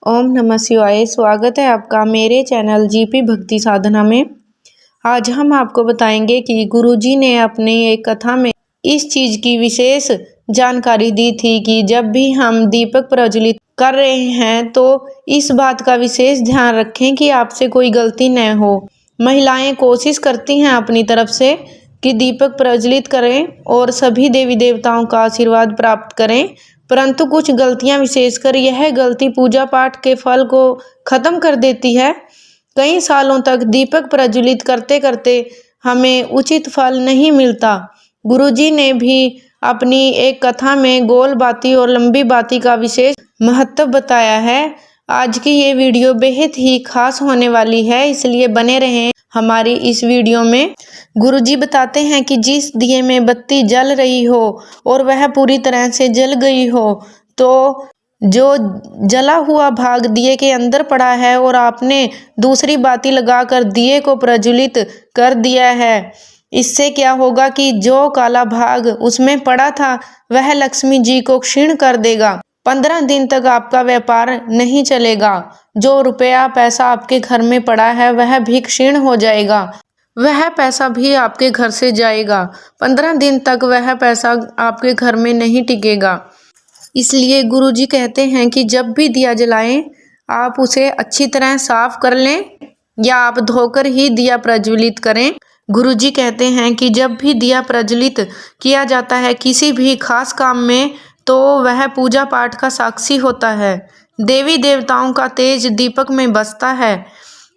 ओम नमः शिवाय। स्वागत है आपका मेरे चैनल जीपी भक्ति साधना में। आज हम आपको बताएंगे कि गुरुजी ने अपनी एक कथा में इस चीज की विशेष जानकारी दी थी कि जब भी हम दीपक प्रज्वलित कर रहे हैं तो इस बात का विशेष ध्यान रखें कि आपसे कोई गलती न हो। महिलाएं कोशिश करती हैं अपनी तरफ से कि दीपक प्रज्वलित करें और सभी देवी देवताओं का आशीर्वाद प्राप्त करें, परंतु कुछ गलतियां, विशेषकर यह गलती पूजा पाठ के फल को खत्म कर देती है। कई सालों तक दीपक प्रज्वलित करते करते हमें उचित फल नहीं मिलता। गुरुजी ने भी अपनी एक कथा में गोल बाती और लंबी बाती का विशेष महत्व बताया है। आज की ये वीडियो बेहद ही खास होने वाली है, इसलिए बने रहें हमारी इस वीडियो में। गुरुजी बताते हैं कि जिस दिए में बत्ती जल रही हो और वह पूरी तरह से जल गई हो, तो जो जला हुआ भाग दिए के अंदर पड़ा है और आपने दूसरी बाती लगाकर दिए को प्रज्वलित कर दिया है, इससे क्या होगा कि जो काला भाग उसमें पड़ा था वह लक्ष्मी जी को क्षीण कर देगा। 15 दिन तक आपका व्यापार नहीं चलेगा। जो रुपया पैसा आपके घर में पड़ा है वह भी क्षीण हो जाएगा, वह पैसा भी आपके घर से जाएगा। 15 दिन तक वह पैसा आपके घर में नहीं टिकेगा। इसलिए गुरुजी कहते हैं कि जब भी दिया जलाएं आप उसे अच्छी तरह साफ कर लें या आप धोकर ही दिया प्रज्वलित करें। गुरुजी कहते हैं कि जब भी दिया प्रज्वलित किया जाता है किसी भी खास काम में, तो वह पूजा पाठ का साक्षी होता है। देवी देवताओं का तेज दीपक में बसता है।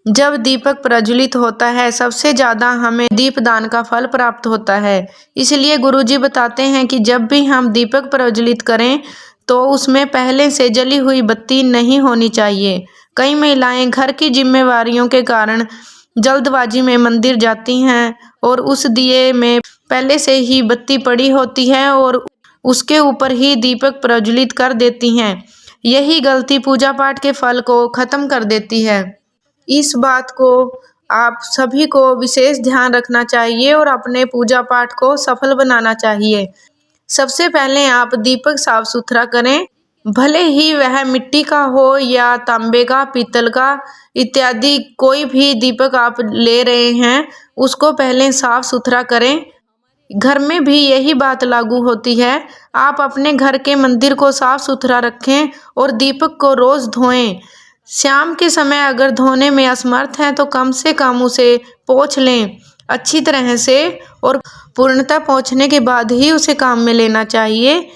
जब दीपक प्रज्वलित होता है सबसे ज्यादा हमें दीपदान का फल प्राप्त होता है। इसलिए गुरुजी बताते हैं कि जब भी हम दीपक प्रज्वलित करें तो उसमें पहले से जली हुई बत्ती नहीं होनी चाहिए। कई महिलाएं घर की जिम्मेवारियों के कारण जल्दबाजी में मंदिर जाती हैं और उस दिए में पहले से ही बत्ती पड़ी होती है और उसके ऊपर ही दीपक प्रज्वलित कर देती हैं। यही गलती पूजा पाठ के फल को खत्म कर देती है। इस बात को आप सभी को विशेष ध्यान रखना चाहिए और अपने पूजा पाठ को सफल बनाना चाहिए। सबसे पहले आप दीपक साफ सुथरा करें, भले ही वह मिट्टी का हो या तांबे का, पीतल का इत्यादि कोई भी दीपक आप ले रहे हैं उसको पहले साफ सुथरा करें। घर में भी यही बात लागू होती है। आप अपने घर के मंदिर को साफ सुथरा रखें और दीपक को रोज धोएं। शाम के समय अगर धोने में असमर्थ हैं तो कम से कम उसे पोंछ लें अच्छी तरह से और पूर्णतः पोंछने के बाद ही उसे काम में लेना चाहिए।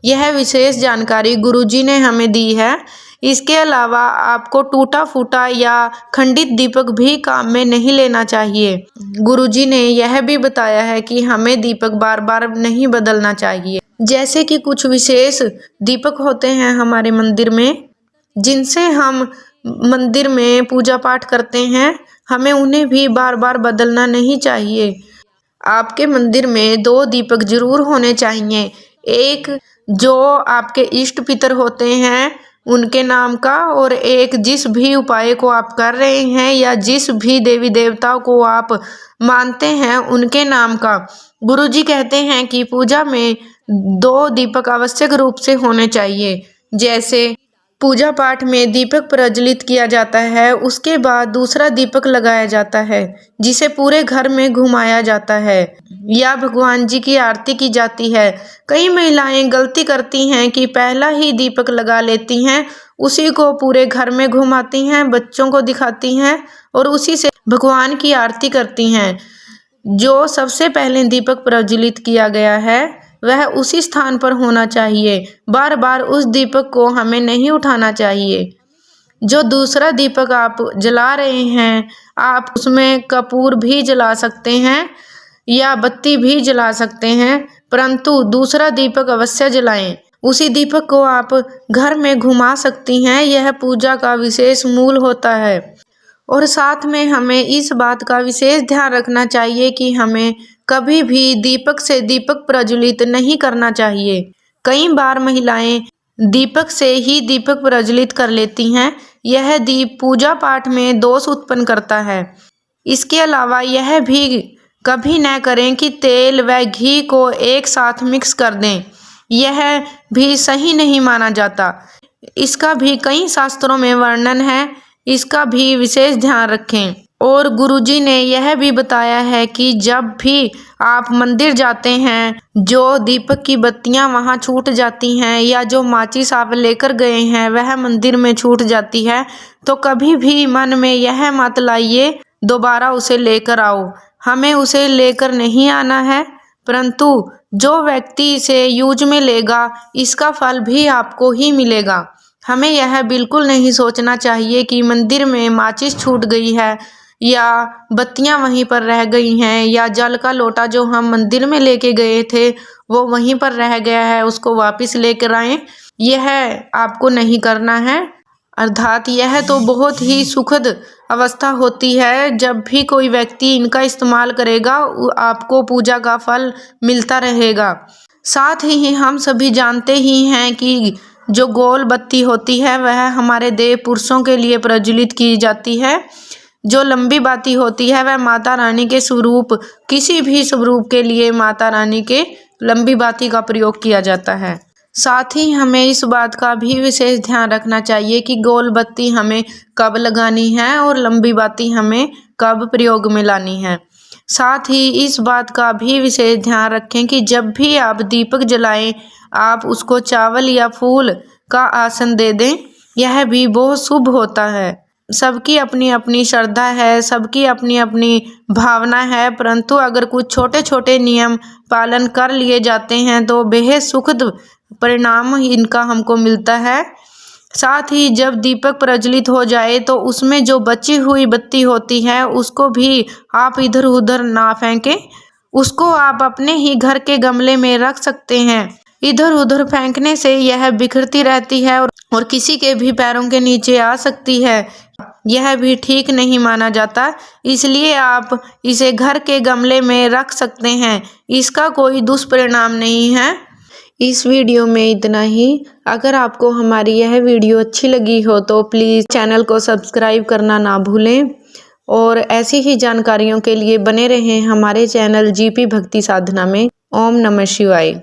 यह विशेष जानकारी गुरुजी ने हमें दी है। इसके अलावा आपको टूटा फूटा या खंडित दीपक भी काम में नहीं लेना चाहिए। गुरुजी ने यह भी बताया है कि हमें दीपक बार बार नहीं बदलना चाहिए। जैसे कि कुछ विशेष दीपक होते हैं हमारे मंदिर में, जिनसे हम मंदिर में पूजा पाठ करते हैं, हमें उन्हें भी बार बार बदलना नहीं चाहिए। आपके मंदिर में 2 दीपक जरूर होने चाहिए। एक जो आपके इष्ट पितर होते हैं उनके नाम का, और एक जिस भी उपाय को आप कर रहे हैं या जिस भी देवी देवताओं को आप मानते हैं उनके नाम का। गुरुजी कहते हैं कि पूजा में 2 दीपक आवश्यक रूप से होने चाहिए। जैसे पूजा पाठ में दीपक प्रज्वलित किया जाता है, उसके बाद दूसरा दीपक लगाया जाता है जिसे पूरे घर में घुमाया जाता है या भगवान जी की आरती की जाती है। कई महिलाएं गलती करती हैं कि पहला ही दीपक लगा लेती हैं, उसी को पूरे घर में घुमाती हैं, बच्चों को दिखाती हैं और उसी से भगवान की आरती करती हैं। जो सबसे पहले दीपक प्रज्वलित किया गया है वह उसी स्थान पर होना चाहिए। बार बार उस दीपक को हमें नहीं उठाना चाहिए। जो दूसरा दीपक आप जला रहे हैं आप उसमें कपूर भी जला सकते हैं या बत्ती भी जला सकते हैं, परंतु दूसरा दीपक अवश्य जलाएं। उसी दीपक को आप घर में घुमा सकती हैं। यह पूजा का विशेष मूल होता है। और साथ में हमें इस बात का विशेष ध्यान रखना चाहिए कि हमें कभी भी दीपक से दीपक प्रज्वलित नहीं करना चाहिए। कई बार महिलाएं दीपक से ही दीपक प्रज्वलित कर लेती हैं। यह दीप पूजा पाठ में दोष उत्पन्न करता है। इसके अलावा यह भी कभी न करें कि तेल व घी को एक साथ मिक्स कर दें। यह भी सही नहीं माना जाता। इसका भी कई शास्त्रों में वर्णन है, इसका भी विशेष ध्यान रखें। और गुरुजी ने यह भी बताया है कि जब भी आप मंदिर जाते हैं, जो दीपक की बत्तियां वहां छूट जाती हैं या जो माचिस आप लेकर गए हैं वह मंदिर में छूट जाती है, तो कभी भी मन में यह मत लाइए दोबारा उसे लेकर आओ। हमें उसे लेकर नहीं आना है, परंतु जो व्यक्ति इसे यूज में लेगा इसका फल भी आपको ही मिलेगा। हमें यह बिल्कुल नहीं सोचना चाहिए कि मंदिर में माचिस छूट गई है या बत्तियां वहीं पर रह गई हैं या जल का लोटा जो हम मंदिर में लेके गए थे वो वहीं पर रह गया है, उसको वापस लेकर आएं। यह आपको नहीं करना है। अर्थात यह तो बहुत ही सुखद अवस्था होती है, जब भी कोई व्यक्ति इनका इस्तेमाल करेगा आपको पूजा का फल मिलता रहेगा। साथ ही हम सभी जानते ही हैं कि जो गोल बत्ती होती है वह हमारे देव पुरुषों के लिए प्रज्वलित की जाती है। जो लंबी बाती होती है वह माता रानी के स्वरूप, किसी भी स्वरूप के लिए माता रानी के लंबी बाती का प्रयोग किया जाता है। साथ ही हमें इस बात का भी विशेष ध्यान रखना चाहिए कि गोल बत्ती हमें कब लगानी है और लंबी बाती हमें कब प्रयोग में लानी है। साथ ही इस बात का भी विशेष ध्यान रखें कि जब भी आप दीपक जलाएं, आप उसको चावल या फूल का आसन दे दें, यह भी बहुत शुभ होता है। सबकी अपनी अपनी श्रद्धा है, सबकी अपनी अपनी भावना है, परंतु अगर कुछ छोटे छोटे नियम पालन कर लिए जाते हैं तो बेहद सुखद परिणाम इनका हमको मिलता है। साथ ही जब दीपक प्रज्वलित हो जाए तो उसमें जो बची हुई बत्ती होती है उसको भी आप इधर उधर ना फेंकें, उसको आप अपने ही घर के गमले में रख सकते हैं। इधर उधर फेंकने से यह बिखरती रहती है और किसी के भी पैरों के नीचे आ सकती है, यह भी ठीक नहीं माना जाता। इसलिए आप इसे घर के गमले में रख सकते हैं, इसका कोई दुष्परिणाम नहीं है। इस वीडियो में इतना ही। अगर आपको हमारी यह वीडियो अच्छी लगी हो तो प्लीज़ चैनल को सब्सक्राइब करना ना भूलें और ऐसी ही जानकारियों के लिए बने रहें हमारे चैनल जीपी भक्ति साधना में। ओम नमः शिवाय।